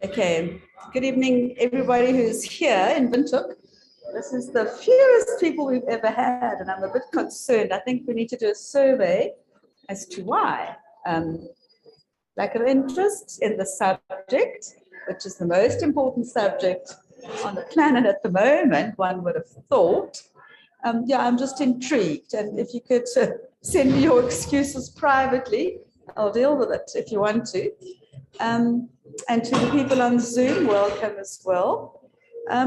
Okay, good evening, everybody who's here in Windhoek. This is the fewest people we've ever had, and I'm a bit concerned. I think we need to do a survey as to why. Lack of interest in the subject, which is the most important subject on the planet at the moment, one would have thought. Yeah, I'm just intrigued, and if you could send me your excuses privately, I'll deal with it if you want to. And to the people on Zoom, welcome as well.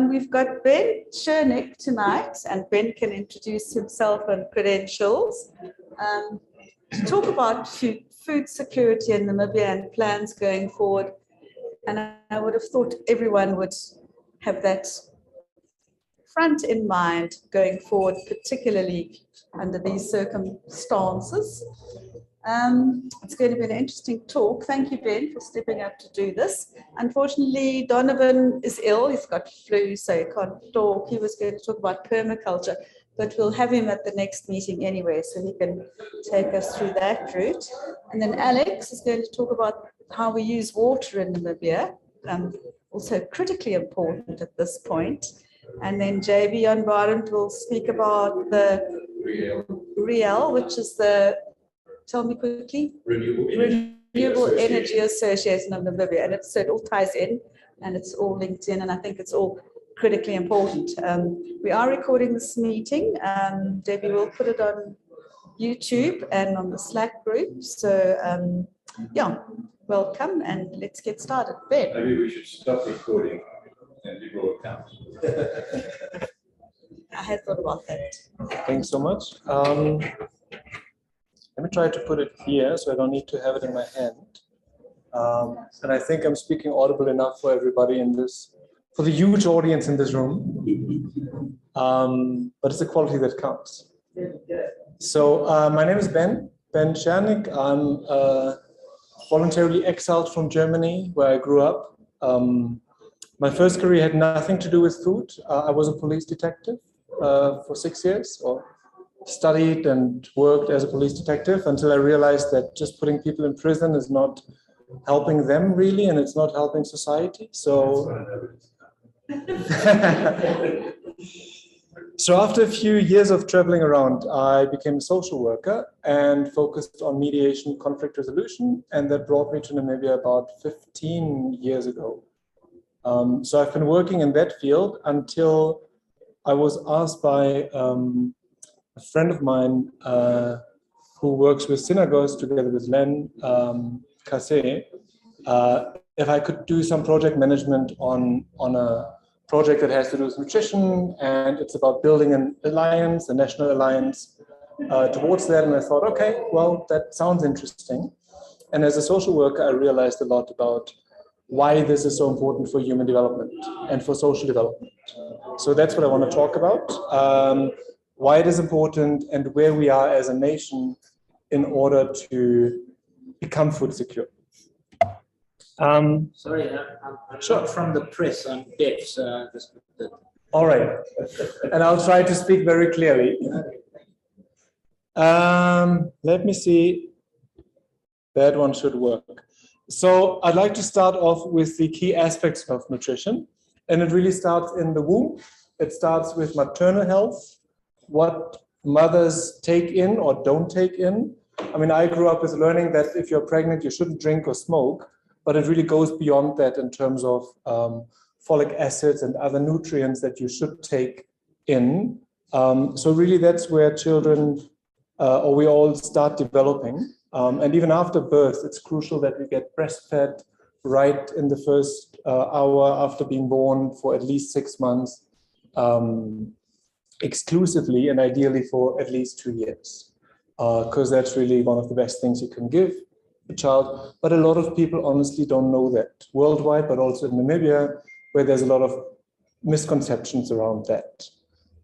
We've got Ben Schernick tonight, and Ben can introduce himself and credentials to talk about food security in Namibia and plans going forward. And I would have thought everyone would have that front in mind going forward, particularly under these circumstances. It's going to be an interesting talk. Thank you, Ben, for stepping up to do this. Unfortunately, Donovan is ill. He's got flu, so he can't talk. He was going to talk about permaculture, but we'll have him at the next meeting anyway, so he can take us through that route. And then Alex is going to talk about how we use water in Namibia, also critically important at this point. And then JB Barent will speak about the REAL, which is the, tell me quickly. Renewable Energy Association of Namibia. And so it all ties in, and it's all linked in, and I think it's all critically important. We are recording this meeting. Debbie will put it on YouTube and on the Slack group. So yeah, welcome, and let's get started. Ben. Maybe we should stop recording and be broadcast. I had thought about that. Thanks so much. Let me try to put it here so I don't need to have it in my hand. And I think I'm speaking audible enough for everybody in this, for the huge audience in this room. But it's the quality that counts. So my name is Ben Schernick. I'm voluntarily exiled from Germany, where I grew up. My first career had nothing to do with food. I was a police detective for 6 years, or studied and worked as a police detective until I realized that just putting people in prison is not helping them really, and it's not helping society. So, so after a few years of traveling around, I became a social worker and focused on mediation, conflict resolution, and that brought me to Namibia about 15 years ago. So I've been working in that field until I was asked by a friend of mine who works with synagogues together with Len Kase, if I could do some project management on a project that has to do with nutrition, and it's about building an alliance, a national alliance towards that. And I thought, okay, well, that sounds interesting. And as a social worker, I realized a lot about why this is so important for human development and for social development. So that's what I want to talk about. Why it is important and where we are as a nation in order to become food secure. Sorry, I'm sure. not from the press, I'm deaf, so just... All right, and I'll try to speak very clearly. Let me see, that one should work. So I'd like to start off with the key aspects of nutrition, and it really starts in the womb. It starts with maternal health, what mothers take in or don't take in. I mean, I grew up with learning that if you're pregnant, you shouldn't drink or smoke, but it really goes beyond that in terms of folic acids and other nutrients that you should take in. So really that's where children, or we all start developing. And even after birth, it's crucial that we get breastfed right in the first hour after being born for at least 6 months. Exclusively and ideally for at least 2 years, because that's really one of the best things you can give a child. But a lot of people honestly don't know that worldwide, but also in Namibia, where there's a lot of misconceptions around that.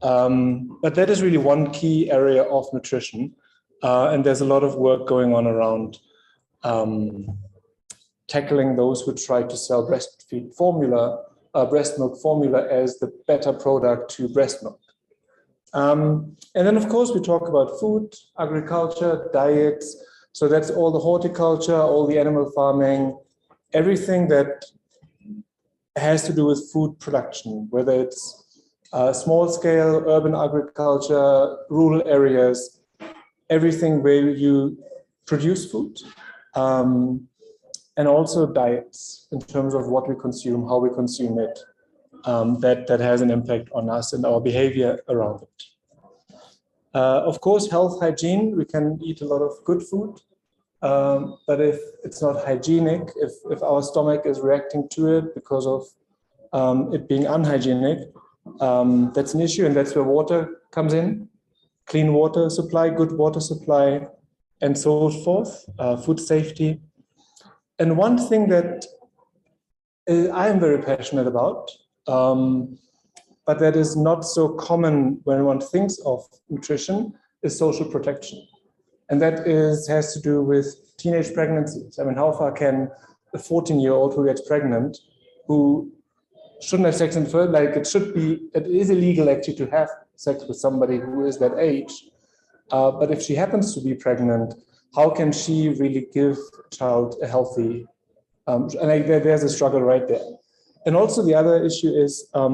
But that is really one key area of nutrition, and there's a lot of work going on around tackling those who try to sell breast milk formula as the better product to breast milk. And then, of course, we talk about food, agriculture, diets, So that's all the horticulture, all the animal farming, everything that has to do with food production, whether it's small scale, urban agriculture, rural areas, everything where you produce food, and also diets in terms of what we consume, how we consume it, that has an impact on us and our behavior around it. Of course, health, hygiene, we can eat a lot of good food, but if it's not hygienic, if our stomach is reacting to it because of it being unhygienic, that's an issue, and that's where water comes in. Clean water supply, good water supply, and so forth, food safety. And one thing that I am very passionate about, but that is not so common when one thinks of nutrition, is social protection. And that has to do with teenage pregnancies. I mean, how far can a 14-year-old who gets pregnant, who shouldn't have sex in the first, like it is illegal actually to have sex with somebody who is that age. But if she happens to be pregnant, how can she really give a child a healthy, there's a struggle right there. And also the other issue is, I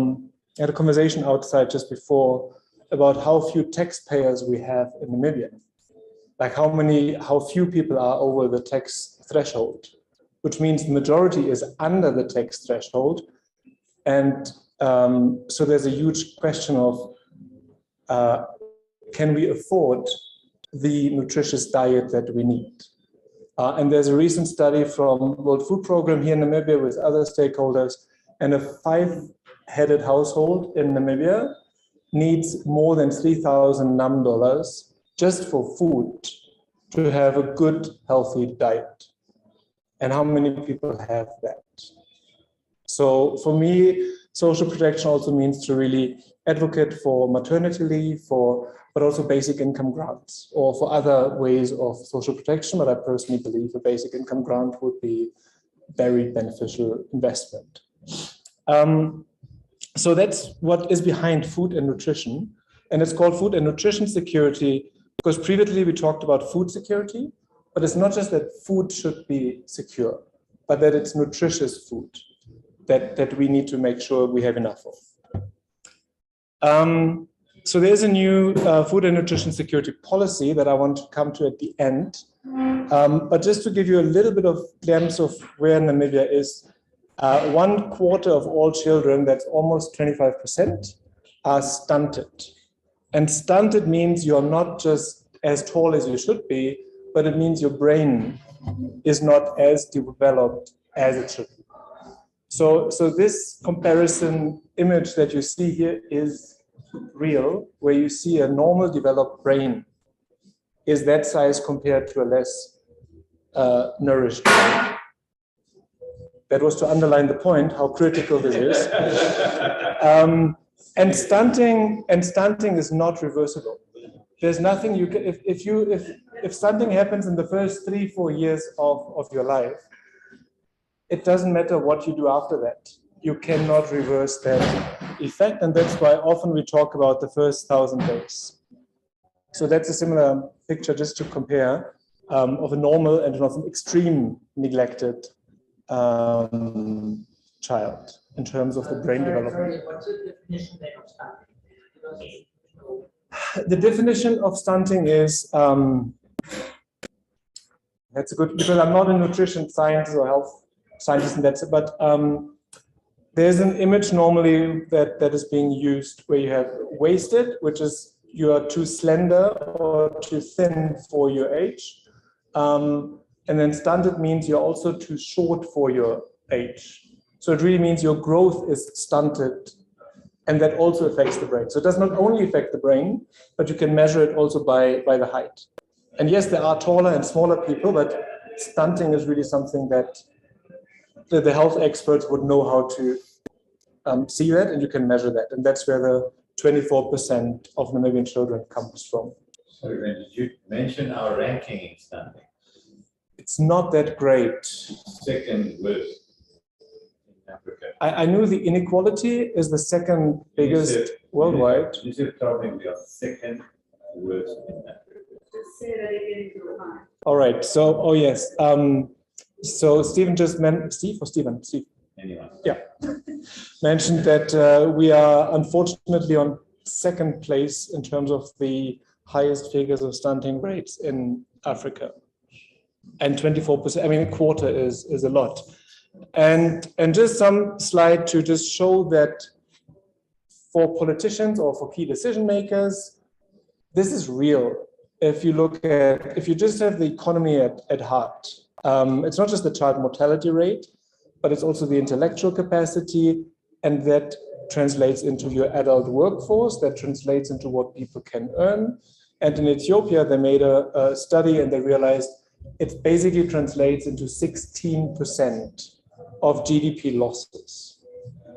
had a conversation outside just before about how few taxpayers we have in Namibia. Like how few people are over the tax threshold, which means the majority is under the tax threshold. And so there's a huge question of, can we afford the nutritious diet that we need? And there's a recent study from World Food Program here in Namibia with other stakeholders, and a 5-headed household in Namibia needs more than 3,000 NAM dollars just for food to have a good, healthy diet. And how many people have that? So for me, social protection also means to really advocate for maternity leave, but also basic income grants, or for other ways of social protection. But I personally believe a basic income grant would be very beneficial investment. So that's what is behind food and nutrition. And it's called food and nutrition security because previously we talked about food security, but it's not just that food should be secure, but that it's nutritious food that we need to make sure we have enough of. So there's a new food and nutrition security policy that I want to come to at the end. But just to give you a little bit of glimpse of where Namibia is, 1/4 of all children, that's almost 25%, are stunted. And stunted means you're not just as tall as you should be, but it means your brain is not as developed as it should be. So this comparison image that you see here is real, where you see a normal developed brain is that size compared to a less nourished brain. That was to underline the point, how critical this is. And stunting is not reversible. There's nothing you can, if stunting happens in the first 3-4 years of your life, it doesn't matter what you do after that. You cannot reverse that effect, and that's why often we talk about the first 1,000 days. So that's a similar picture, just to compare, of a normal and of an extreme neglected child in terms of the brain development. What's the definition then of stunting? The definition of stunting is, that's a good, because I'm not a nutrition scientist or health scientist, and that's it, but there's an image normally that is being used where you have wasted, which is you are too slender or too thin for your age. And then stunted means you're also too short for your age. So it really means your growth is stunted, and that also affects the brain. So it does not only affect the brain, but you can measure it also by the height. And yes, there are taller and smaller people, but stunting is really something that the health experts would know how to see that, and you can measure that. And that's where the 24% of Namibian children comes from. Sorry, did you mention our ranking in stunting? It's not that great. Second worst in Africa. I knew the inequality is the second biggest worldwide. You said probably we are second worst in Africa. Say that again to the mic. All right. So, oh yes. So Stephen just meant Steve. Anyone? Yeah, mentioned that we are unfortunately on second place in terms of the highest figures of stunting rates in Africa, and 24%. I mean, a quarter is a lot. And just some slide to just show that for politicians or for key decision makers, this is real. If you just have the economy at heart, it's not just the child mortality rate, but it's also the intellectual capacity, and that translates into your adult workforce, that translates into what people can earn. And in Ethiopia, they made a study and they realized it basically translates into 16% of GDP losses.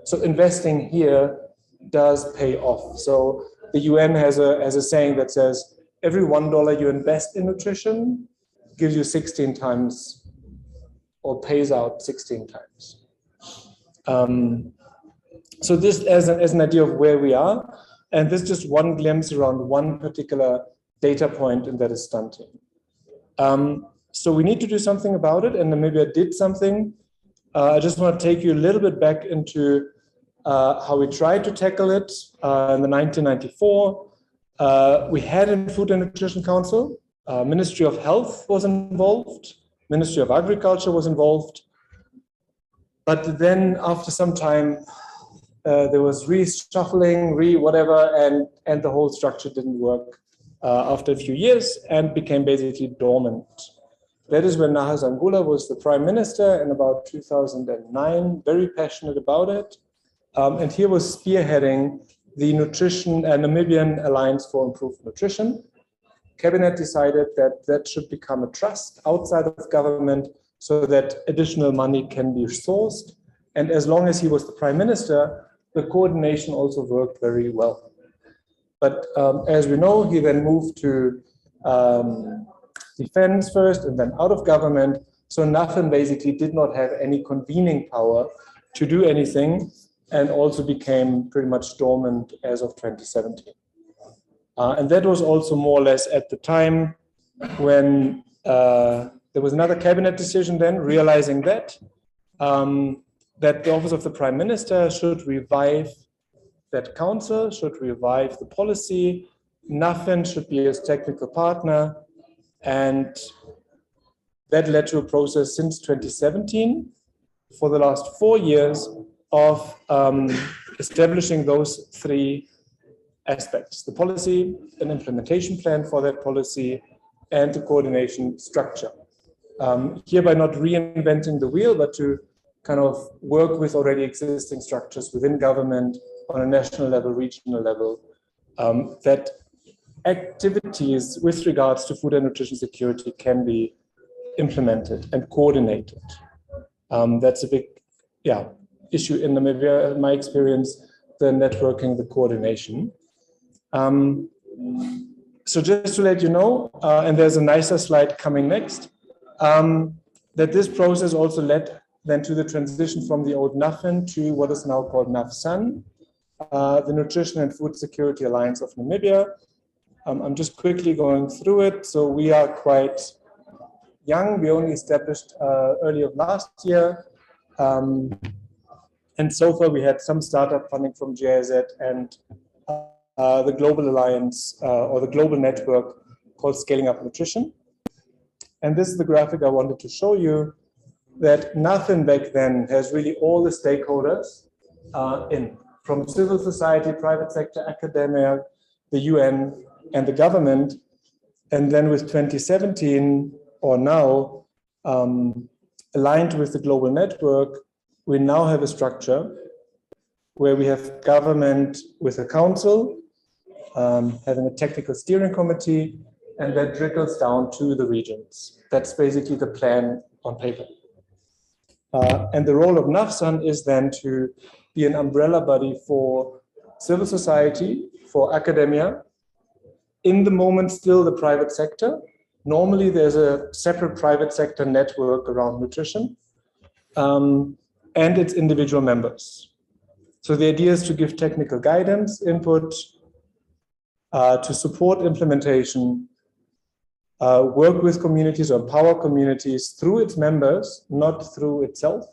So investing here does pay off. So the UN has a saying that says, every $1 you invest in nutrition gives you 16 times or pays out 16 times. So this as an idea of where we are, and this is just one glimpse around one particular data point, and that is stunting. So we need to do something about it, and Namibia did something. I just want to take you a little bit back into how we tried to tackle it. In the 1994, we had a Food and Nutrition Council. Ministry of Health was involved. Ministry of Agriculture was involved. But then after some time, there was reshuffling, whatever, and the whole structure didn't work after a few years and became basically dormant. That is when Nafsan was the prime minister in about 2009, very passionate about it. And he was spearheading the Nutrition and Namibian Alliance for Improved Nutrition. Cabinet decided that that should become a trust outside of government so that additional money can be sourced. And as long as he was the prime minister, the coordination also worked very well. But as we know, he then moved to defense first and then out of government. So Nafsan basically did not have any convening power to do anything, and also became pretty much dormant as of 2017. And that was also more or less at the time when there was another cabinet decision then realizing that the office of the prime minister should revive that council, should revive the policy. Nafsan should be his technical partner. And that led to a process since 2017 for the last 4 years of establishing those three aspects: the policy, an implementation plan for that policy, and the coordination structure. Hereby not reinventing the wheel, but to kind of work with already existing structures within government on a national level, regional level, that activities with regards to food and nutrition security can be implemented and coordinated. That's a big issue in Namibia, in my experience, the networking, the coordination. So just to let you know, and there's a nicer slide coming next, that this process also led then to the transition from the old Nafsan to what is now called Nafsan, the Nutrition and Food Security Alliance of Namibia. I'm just quickly going through it. So we are quite young. We only established early of last year. And so far we had some startup funding from GIZ and the global alliance or the global network called Scaling Up Nutrition. And this is the graphic I wanted to show you, that Nafsan back then has really all the stakeholders from civil society, private sector, academia, the UN, and the government. And then with 2017 or now, aligned with the global network, we now have a structure where we have government with a council, having a technical steering committee, and that trickles down to the regions. That's basically the plan on paper. And the role of Nafsan is then to be an umbrella body for civil society, for academia, in the moment still the private sector. Normally there's a separate private sector network around nutrition, and its individual members. So the idea is to give technical guidance, input, to support implementation, work with communities or empower communities through its members, not through itself,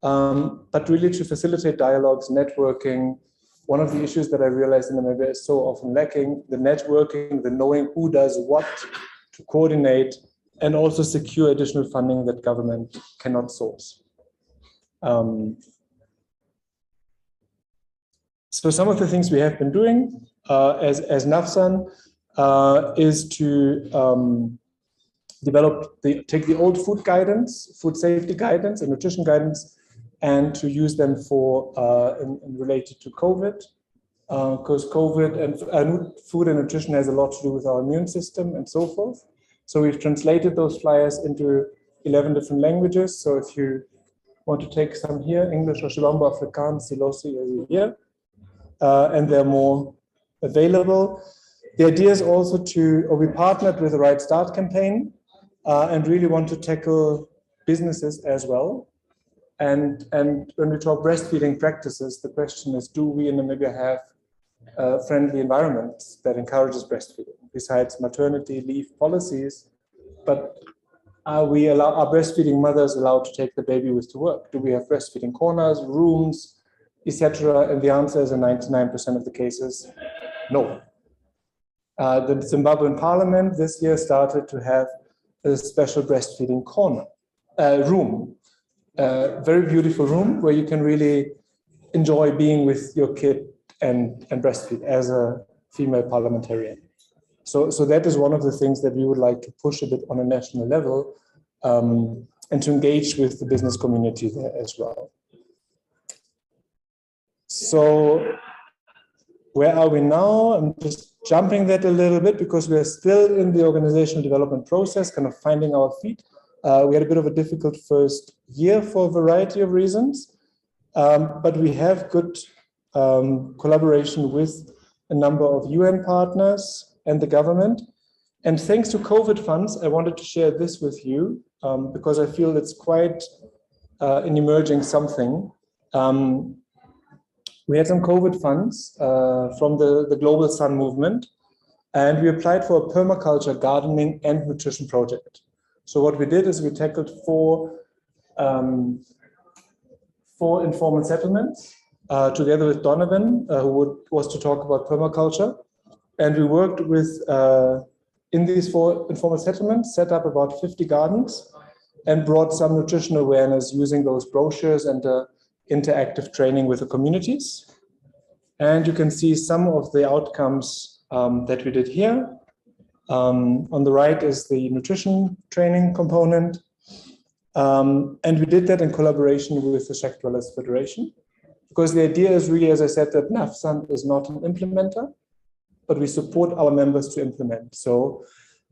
but really to facilitate dialogues, networking. One of the issues that I realized in Namibia is so often lacking: the networking, the knowing who does what, to coordinate, and also secure additional funding that government cannot source. So some of the things we have been doing as Nafsan is to take the old food guidance, food safety guidance and nutrition guidance, and to use them for related to COVID, because COVID and food and nutrition has a lot to do with our immune system and so forth. So we've translated those flyers into 11 different languages. So if you want to take some here, English or Shilombo, Afrikaans, Silosi is here, and they're more available. The idea is also we partnered with the Right Start campaign and really want to tackle businesses as well. And when we talk breastfeeding practices, the question is, do we in Namibia have friendly environments that encourages breastfeeding besides maternity leave policies? But are breastfeeding mothers allowed to take the baby with to work? Do we have breastfeeding corners, rooms, etc.? And the answer is in 99% of the cases, no. The Zimbabwean parliament this year started to have a special breastfeeding corner, room, very beautiful room where you can really enjoy being with your kid and breastfeed as a female parliamentarian. So that is one of the things that we would like to push a bit on a national level, and to engage with the business community there as well. So where are we now? I'm just jumping that a little bit because we're still in the organizational development process, kind of finding our feet. We had a bit of a difficult first year for a variety of reasons, but we have good collaboration with a number of UN partners and the government. And thanks to COVID funds, I wanted to share this with you because I feel it's quite an emerging something. We had some COVID funds from the Global Sun movement, and we applied for a permaculture gardening and nutrition project. So what we did is we tackled four informal settlements together with Donovan, who was to talk about permaculture. And we worked with, in these 4 informal settlements, set up about 50 gardens and brought some nutrition awareness using those brochures and interactive training with the communities. And you can see some of the outcomes that we did here. On the right is the nutrition training component. And we did that in collaboration with the Shack Dwellers Federation, because the idea is really, as I said, that Nafsan is not an implementer, but we support our members to implement. So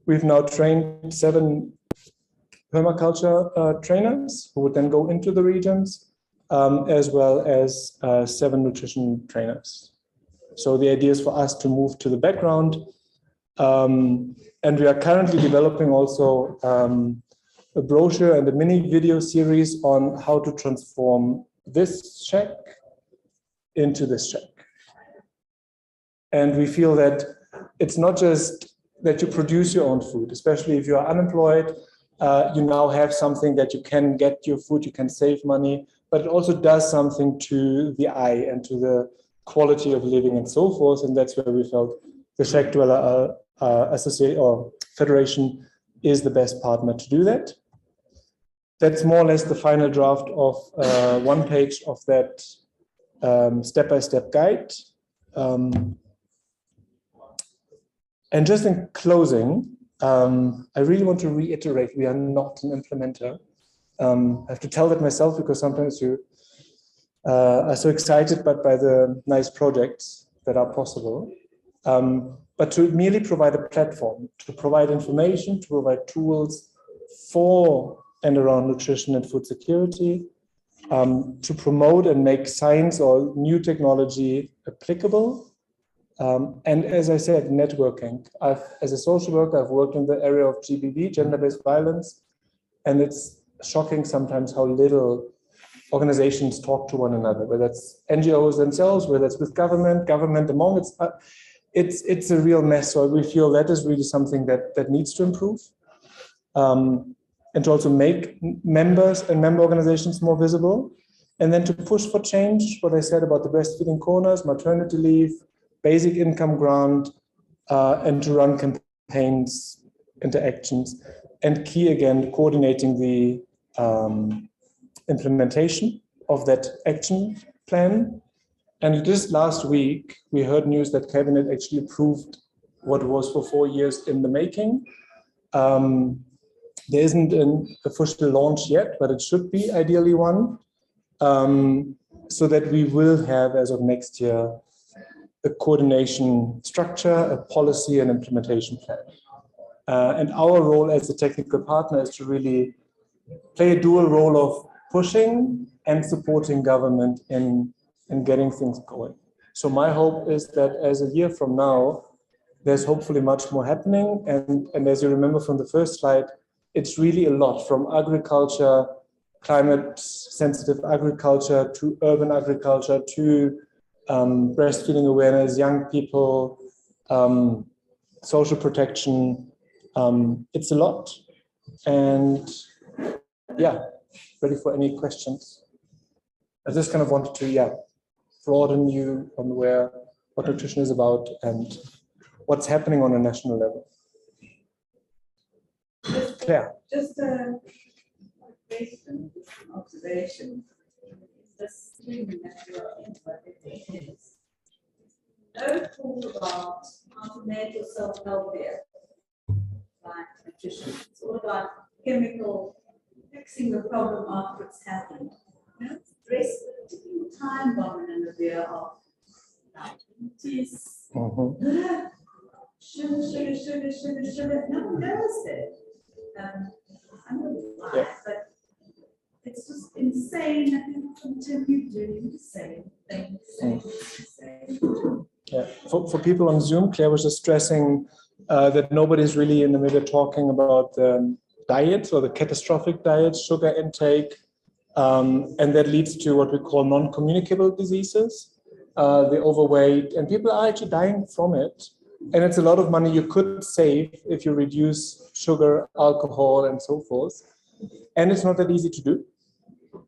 we've now trained 7 permaculture trainers who would then go into the regions, as well as 7 nutrition trainers. So the idea is for us to move to the background. And we are currently developing also a brochure and a mini video series on how to transform this shack into this shack. And we feel that it's not just that you produce your own food, especially if you are unemployed, you now have something that you can get your food, you can save money, but it also does something to the eye and to the quality of living and so forth. And that's where we felt the Shack Dweller Association or Federation is the best partner to do that. That's more or less the final draft of 1 page of that step-by-step guide. And just in closing, I really want to reiterate, we are not an implementer. I have to tell that myself because sometimes you are so excited by the nice projects that are possible. But to merely provide a platform, to provide information, to provide tools for and around nutrition and food security, to promote and make science or new technology applicable. And as I said, networking. As a social worker, I've worked in the area of GBV, gender-based violence, and it's shocking sometimes how little organizations talk to one another, whether it's NGOs themselves, whether it's with government among its. it's a real mess. So we feel that is really something that needs to improve, and to also make members and member organizations more visible, and then to push for change. What I said about the breastfeeding corners, maternity leave, basic income grant, and to run campaigns, interactions, and key again coordinating the implementation of that action plan. And just last week, we heard news that Cabinet actually approved what was for 4 years in the making. There isn't an official launch yet, but it should be ideally one, so that we will have, as of next year, a coordination structure, a policy and implementation plan. And our role as a technical partner is to really play a dual role of pushing and supporting government in getting things going. So my hope is that as a year from now, there's hopefully much more happening. And as you remember from the first slide, it's really a lot from agriculture, climate sensitive agriculture, to urban agriculture, to breastfeeding awareness, young people, social protection. It's a lot. And yeah, ready for any questions. I just kind of wanted to, broaden you on what nutrition is about and what's happening on a national level. Claire. Just a observation. The stream that you're in, what it is. No talk about how to make yourself healthier, like nutrition. It's all about chemical, fixing the problem after it's happened. You know, stress, ticking time bomb in Namibia of diabetes. Sugar. No one knows that. I don't know why, but it's just insane that people continue doing the same thing. Yeah. For people on Zoom, Claire was just stressing that nobody's really in Namibia talking about diets or the catastrophic diets, sugar intake, and that leads to what we call non-communicable diseases, the overweight, and people are actually dying from it. And it's a lot of money you could save if you reduce sugar, alcohol, and so forth. And it's not that easy to do,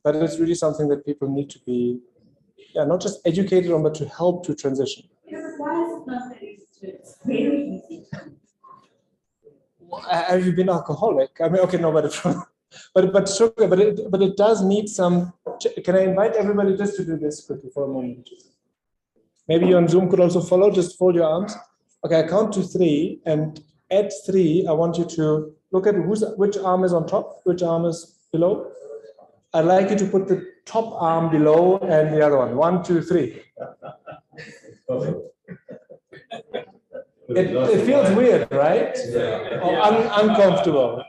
but it's really something that people need to be, not just educated on, but to help to transition. Yeah, but why is it not that easy to do? It's very easy. Have you been alcoholic? I mean, okay, no, but sugar, but it does need some. Can I invite everybody just to do this quickly for a moment? Maybe you on Zoom could also follow. Just fold your arms. Okay, I count to 3, and at 3, I want you to look at which arm is on top, which arm is below. I'd like you to put the top arm below and the other one. 1, 2, 3. It feels weird, right? Or uncomfortable.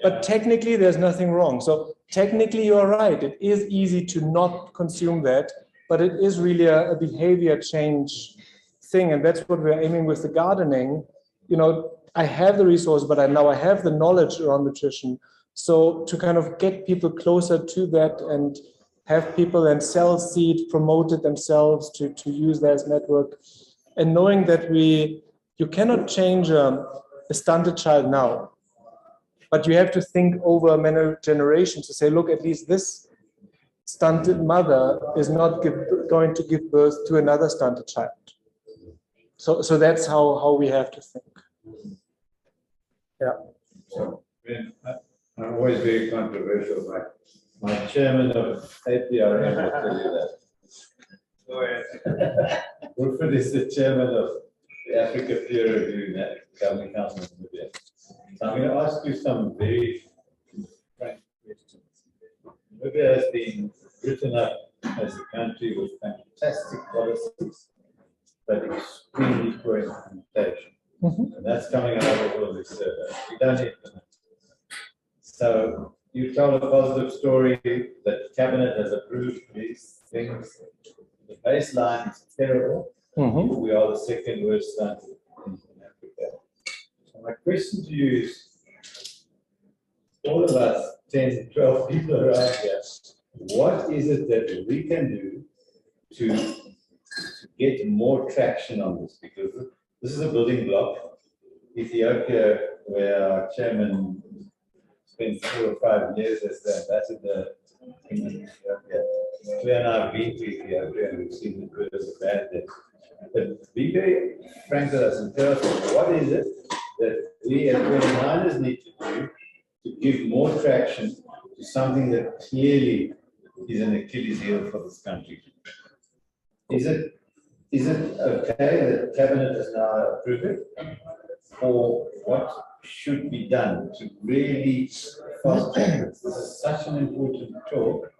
But technically, there's nothing wrong. So technically, you're right. It is easy to not consume that, but it is really a behavior change thing. And that's what we're aiming with the gardening. You know, I have the resource, but now I have the knowledge around nutrition. So to kind of get people closer to that and have people then sell seed, promote it themselves to use that as network. And knowing that you cannot change a stunted child now, but you have to think over many generations to say, look, at least this stunted mother is not going to give birth to another stunted child. So that's how we have to think. Yeah. So, I'm always very controversial. My chairman of APRM will tell you that. Go ahead. Wilfred is the chairman of the Africa Peer Review Governing Council of Namibia. So I'm going to ask you some very frank questions. Namibia has been written up as a country with fantastic policies, but extremely poor implementation. And that's coming out of all of this survey. We don't implement. So you told a positive story that Cabinet has approved these things. The baseline is terrible. We are the second worst country in Africa. So my question to you is, all of us, 10, 12 people around here, what is it that we can do to get more traction on this? Because this is a building block. Ethiopia, where our chairman spent 4 or 5 years as the ambassador in Ethiopia. We and I have been to Ethiopia and we've seen the good and the bad there. But be very frank with us and tell us what is it that we as 29ers need to do to give more traction to something that clearly is an Achilles heel for this country. Is it okay that Cabinet has now approved it? Or what should be done to really fast track this? This is such an important talk.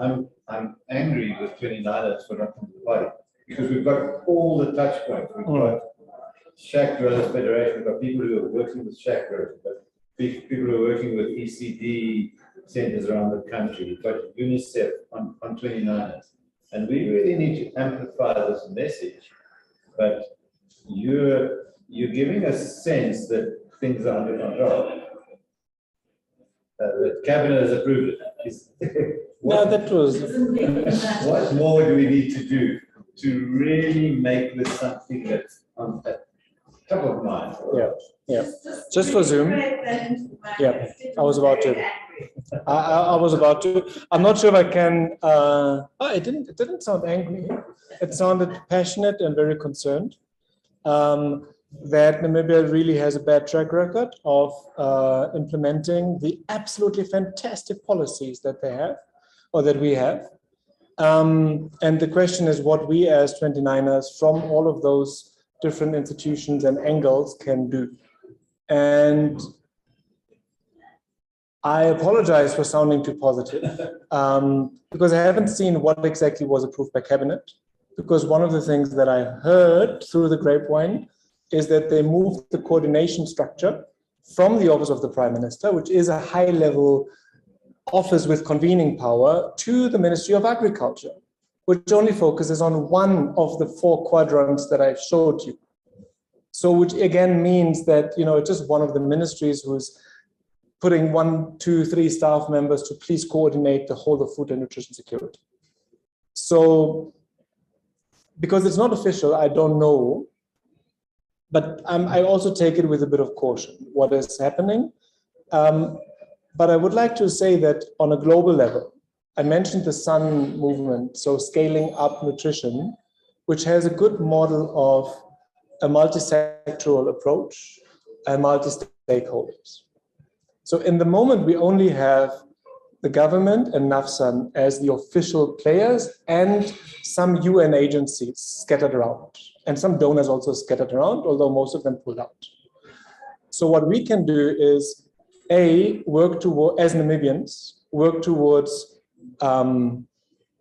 I'm angry with 29ers for not coming to the party because we've got all the touch points. We've got Shack Growers Federation, we've got people who are working with Shack Growers, we've got people who are working with ECD centers around the country, we've got UNICEF on 29ers. And we really need to amplify this message, but you're giving a sense that things are under control. The cabinet has approved it. No, that was. What more do we need to do to really make this something that's on top of mind? Yeah, yeah. Just for Zoom. Yeah, I was about to. I was about to. I'm not sure if I can. It didn't sound angry. It sounded passionate and very concerned that Namibia really has a bad track record of implementing the absolutely fantastic policies that they have, or that we have. And the question is what we as 29ers from all of those different institutions and angles can do. And I apologize for sounding too positive because I haven't seen what exactly was approved by Cabinet. Because one of the things that I heard through the grapevine is that they moved the coordination structure from the Office of the Prime Minister, which is a high-level office with convening power, to the Ministry of Agriculture, which only focuses on one of the 4 quadrants that I showed you. So which again means that, it's just one of the ministries who's putting 1, 2, 3 staff members to please coordinate the whole of food and nutrition security. So, because it's not official, I don't know, but I also take it with a bit of caution, what is happening. But I would like to say that on a global level, I mentioned the SUN movement, so scaling up nutrition, which has a good model of a multi-sectoral approach and multi-stakeholders. So in the moment, we only have the government and Nafsan as the official players and some UN agencies scattered around, and some donors also scattered around, although most of them pulled out. So what we can do is, work toward, as Namibians, work towards having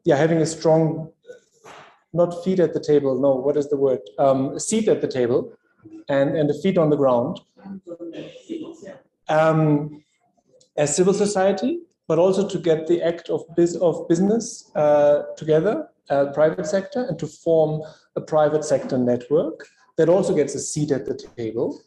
a strong, not feet at the table, no, what is the word? Seat at the table and a feet on the ground. As civil society, but also to get the act of business together, private sector, and to form a private sector network that also gets a seat at the table.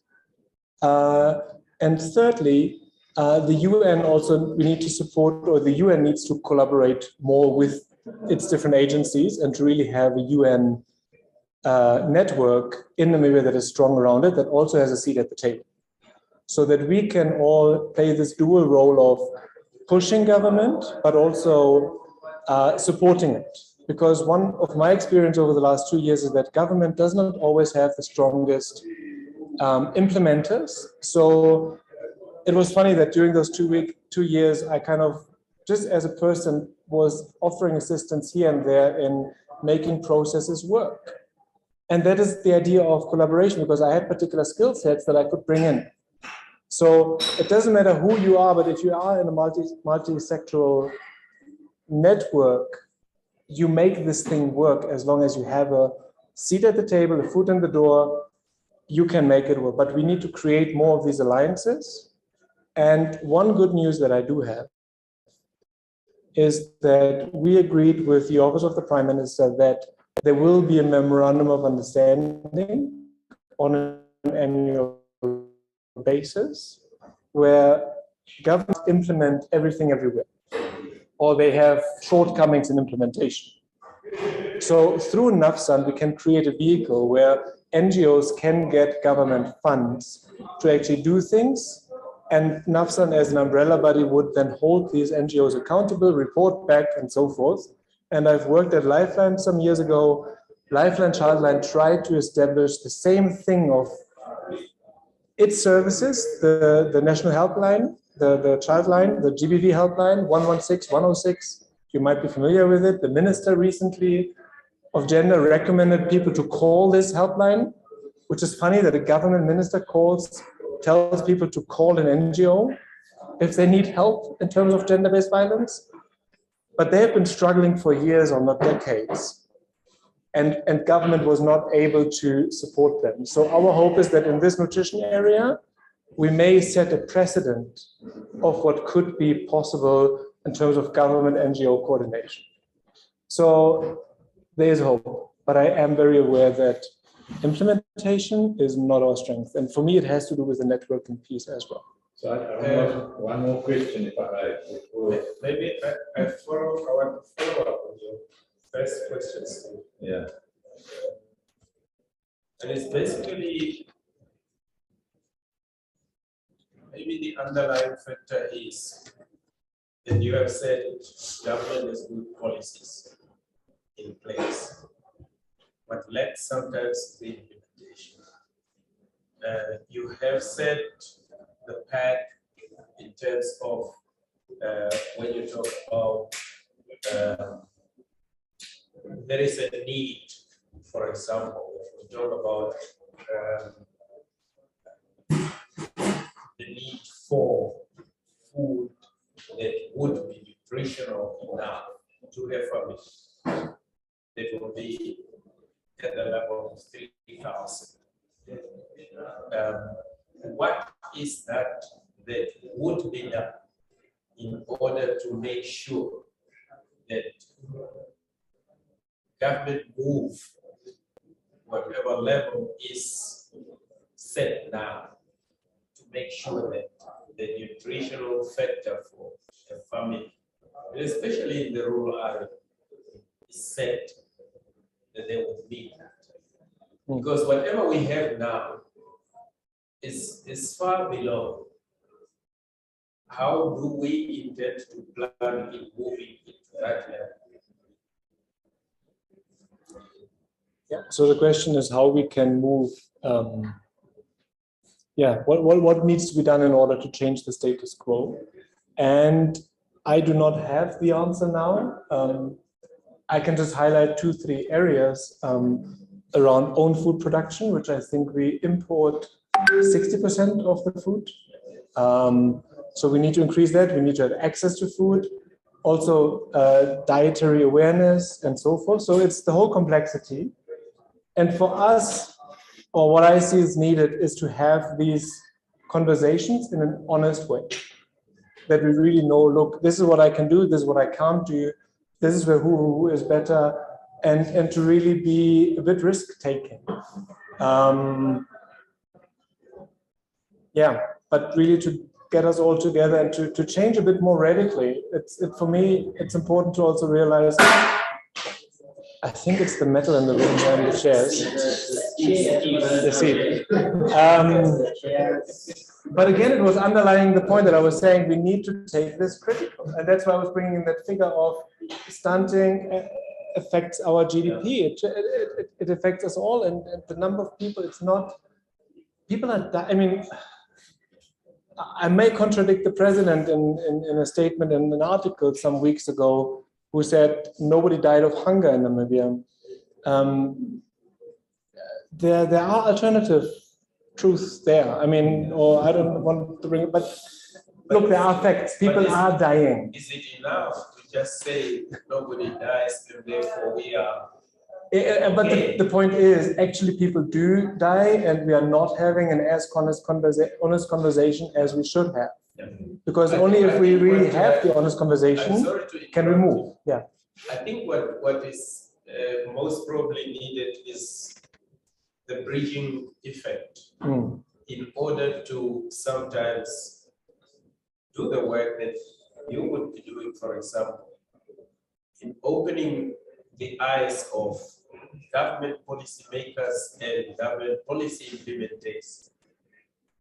And thirdly, the UN also, we need to support, or the UN needs to collaborate more with its different agencies and to really have a UN network in Namibia that is strong around it, that also has a seat at the table. So that we can all play this dual role of pushing government, but also supporting it. Because one of my experience over the last 2 years is that government does not always have the strongest implementers. So it was funny that during those 2 years, I kind of, just as a person, was offering assistance here and there in making processes work. And that is the idea of collaboration, because I had particular skill sets that I could bring in. So it doesn't matter who you are, but if you are in a multi-sectoral network, you make this thing work as long as you have a seat at the table, a foot in the door, you can make it work. But we need to create more of these alliances. And one good news that I do have is that we agreed with the Office of the Prime Minister that there will be a memorandum of understanding on an annual basis where governments implement everything everywhere, or they have shortcomings in implementation. So through Nafsan, we can create a vehicle where NGOs can get government funds to actually do things. And Nafsan as an umbrella body would then hold these NGOs accountable, report back and so forth. And I've worked at Lifeline some years ago. Lifeline Childline tried to establish the same thing of its services, the national helpline, the childline, the GBV helpline, 116, 106. You might be familiar with it. The minister recently of gender recommended people to call this helpline, which is funny that a government minister tells people to call an NGO if they need help in terms of gender-based violence. But they have been struggling for years or not decades. And government was not able to support them. So our hope is that in this nutrition area, we may set a precedent of what could be possible in terms of government NGO coordination. So there is hope, but I am very aware that implementation is not our strength. And for me, it has to do with the networking piece as well. So I have one more question, if I may. Maybe I want to follow up on your first questions. Yeah. And it's basically, maybe the underlying factor is that you have said government has good policies in place, but lacks sometimes the implementation. You have said the path in terms of when you talk about there is a need, for example, if we talk about the need for food that would be nutritional enough to a family that will be at the level of 3,000. What is that would be done in order to make sure that government move whatever level is set now to make sure that the nutritional factor for the family, especially in the rural area, is set that they will meet that? Because whatever we have now is far below. How do we intend to plan in moving into that level? Yeah. So the question is how we can move. What needs to be done in order to change the status quo? And I do not have the answer now. I can just highlight 2-3 areas around own food production, which I think we import 60% of the food. So we need to increase that. We need to have access to food, also dietary awareness and so forth. So it's the whole complexity. And for us, or what I see is needed is to have these conversations in an honest way. That we really know, look, this is what I can do, this is what I can't do, this is where who is better, and to really be a bit risk-taking. But really to get us all together and to change a bit more radically. For me, it's important to also realize, I think it's the metal in the room and the chairs. The seat. But again, it was underlining the point that I was saying we need to take this critical. And that's why I was bringing that figure of stunting affects our GDP. It affects us all. And the number of people, it's not, people are, I mean, I may contradict the president in a statement in an article some weeks ago who said nobody died of hunger in Namibia. There are alternative truths there. I mean, or I don't want to bring it, but look, there are facts. People are dying. Is it enough to just say nobody dies and therefore we are? But the point is, actually, people do die, and we are not having an as honest conversation as we should have. Yeah. Because only if we really have the honest conversation can we move. Yeah. I think what is most probably needed is the bridging effect in order to sometimes do the work that you would be doing, for example, in opening the eyes of government policy makers and government policy implementers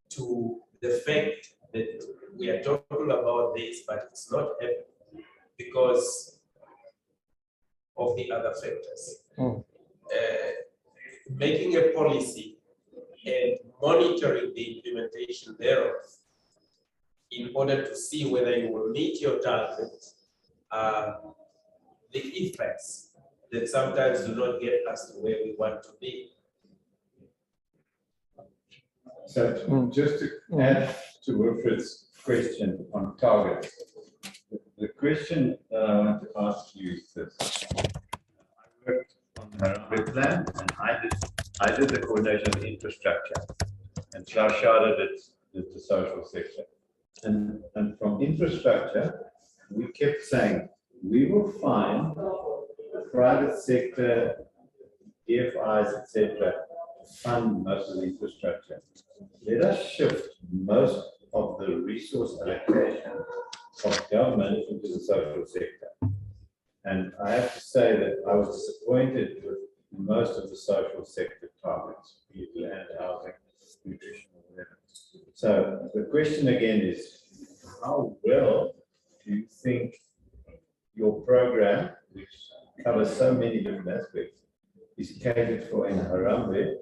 to the fact that we are talking about this, but it's not happening because of the other factors. Making a policy and monitoring the implementation thereof in order to see whether you will meet your target, the effects that sometimes do not get us to where we want to be. So just to add to Wilfred's question on targets, the question that I want to ask you is this. I worked on the Harambee plan and I did the coordination of infrastructure, and Shada did the social sector. And from infrastructure, we kept saying, we will find private sector, DFIs, etc., fund most of the infrastructure. Let us shift most of the resource allocation of government into the social sector. And I have to say that I was disappointed with most of the social sector targets, be it land, housing, nutrition, or whatever. So the question again is, how well do you think your program, which covers so many different aspects, is catered for in Harambee?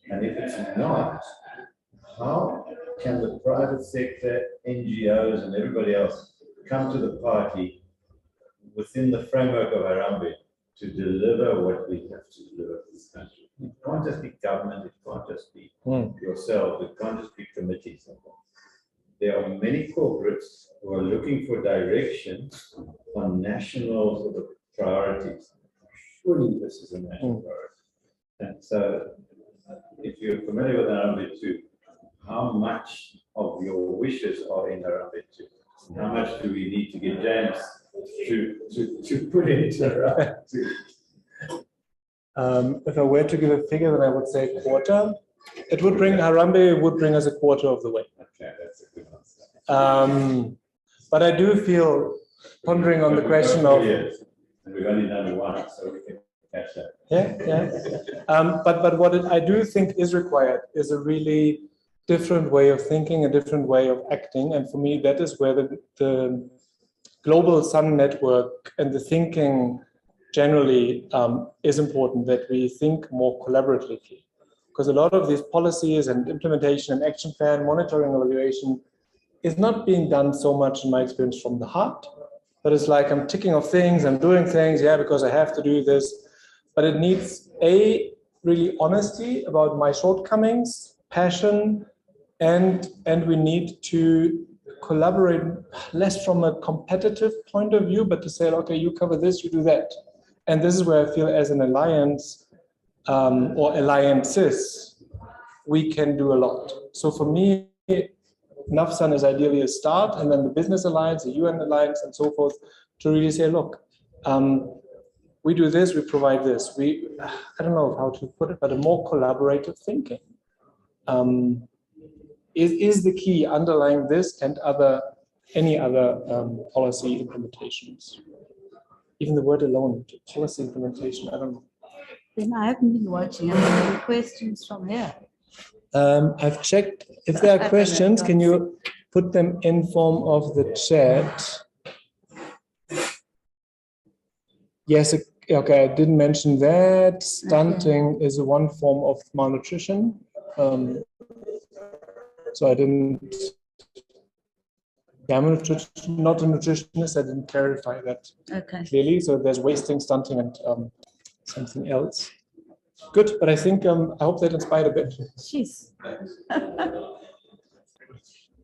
And if it's not, how can the private sector, NGOs, and everybody else come to the party within the framework of Harambee to deliver what we have to deliver for this country? It can't just be government, it can't just be yourself, it can't just be committees. There are many corporates who are looking for direction on national sort of priorities. Surely this is a national priority. And so, if you're familiar with Harambee 2, how much of your wishes are in Harambee 2? How much do we need to get James to put into Harambee 2? If I were to give a figure, then I would say quarter. It would bring Harambee would bring us a quarter of the way. Okay, that's a good answer. But I do feel, pondering on the question of. And we've only done one, so we can catch that. Yeah. But what I do think is required is a really different way of thinking, a different way of acting. And for me, that is where the global Sun network and the thinking generally is important, that we think more collaboratively. Because a lot of these policies and implementation and action plan, monitoring, evaluation is not being done so much, in my experience, from the heart. But it's like I'm ticking off things, I'm doing things, yeah, because I have to do this. But it needs really honesty about my shortcomings, passion, and we need to collaborate less from a competitive point of view, but to say, okay, you cover this, you do that. And this is where I feel as an alliance or alliances, we can do a lot. So for me, Nafsan is ideally a start, and then the business alliance, the UN alliance, and so forth, to really say, look, we do this, we provide this. I don't know how to put it, but a more collaborative thinking is the key underlying this and any other policy implementations. Even the word alone, policy implementation, I don't know. Then I haven't been watching. Are there any questions from here? I've checked. If there are questions, can you put them in form of the chat? Yes, okay, I didn't mention that. Stunting is one form of malnutrition. So I didn't, I'm not a nutritionist, I didn't clarify that clearly. So there's wasting, stunting, and something else. Good, but I think, I hope that inspired a bit. Jeez.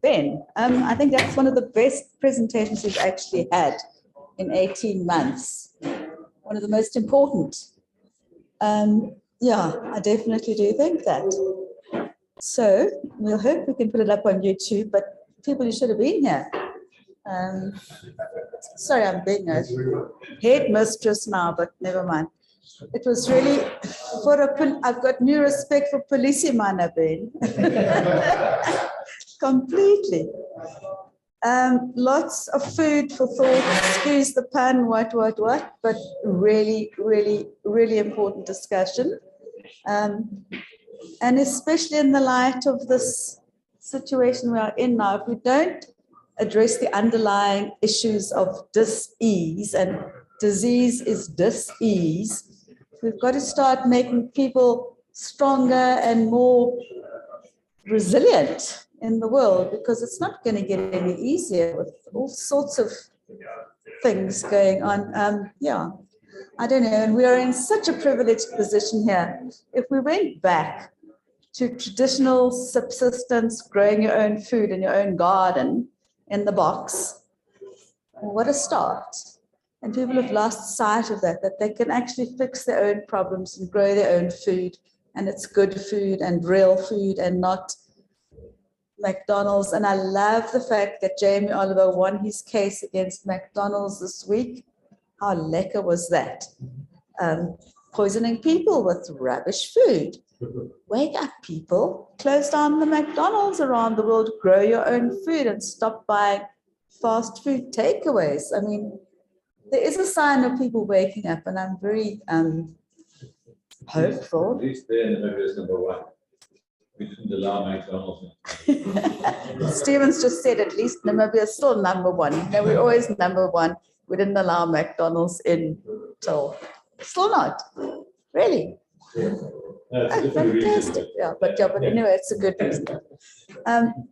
Ben, I think that's one of the best presentations we've actually had in 18 months. One of the most important. Yeah, I definitely do think that. So we'll hope we can put it up on YouTube, but people, you should have been here. Sorry, I'm being a headmistress now, but never mind. It was really, I've got new respect for Polisimana, Ben. Completely. Lots of food for thought, excuse the pun, what, but really, really, really important discussion. And especially in the light of this situation we are in now, if we don't address the underlying issues of dis-ease, and disease is dis-ease, we've got to start making people stronger and more resilient in the world, because it's not going to get any easier with all sorts of things going on. Yeah, I don't know. And we are in such a privileged position here. If we went back to traditional subsistence, growing your own food in your own garden in the box, what a start. And people have lost sight of that, that they can actually fix their own problems and grow their own food, and it's good food and real food and not McDonald's. And I love the fact that Jamie Oliver won his case against McDonald's this week. How lekker was that? Poisoning people with rubbish food. Wake up, people. Close down the McDonald's around the world. Grow your own food and stop buying fast food takeaways. I mean, there is a sign of people waking up, and I'm very hopeful. At least there in Namibia is number one. We didn't allow McDonald's. Stevens just said at least Namibia is still number one. No, we're always number one. We didn't allow McDonald's in till still not. Really? That's Fantastic. Yeah, but anyway, it's a good reason.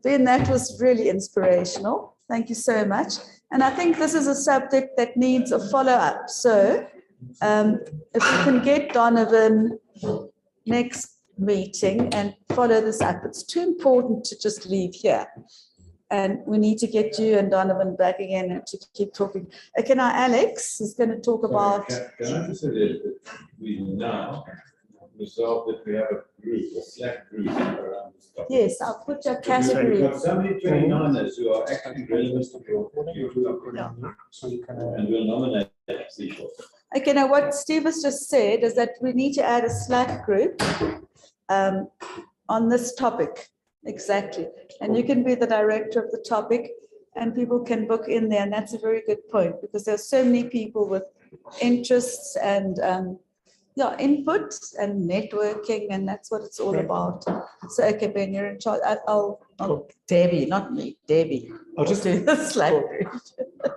Ben, that was really inspirational. Thank you so much. And I think this is a subject that needs a follow-up. So if we can get Donovan next meeting and follow this up, it's too important to just leave here. And we need to get you and Donovan back again and to keep talking. Okay, now Alex is going to talk about... Can I just say that we now resolve that we have a group, a Slack group around this topic? Yes, I'll put your We've category. got so many 29ers who are actually relevant to your and we'll nominate people. Okay, now what Steve has just said is that we need to add a Slack group on this topic. Exactly. And you can be the director of the topic and people can book in there. And that's a very good point, because there's so many people with interests and input and networking, and that's what it's all about. So, okay, Ben, you're in charge. I'll Debbie, not me, Debbie. I'll just do the Slack group.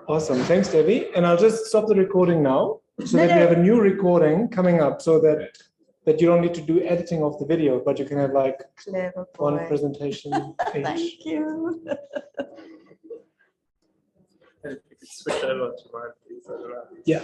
Awesome. Thanks, Debbie. And I'll just stop the recording now so that we have a new recording coming up, so that you don't need to do editing of the video, but you can have like one presentation each. Thank you. Switch over to mine, please. Yeah.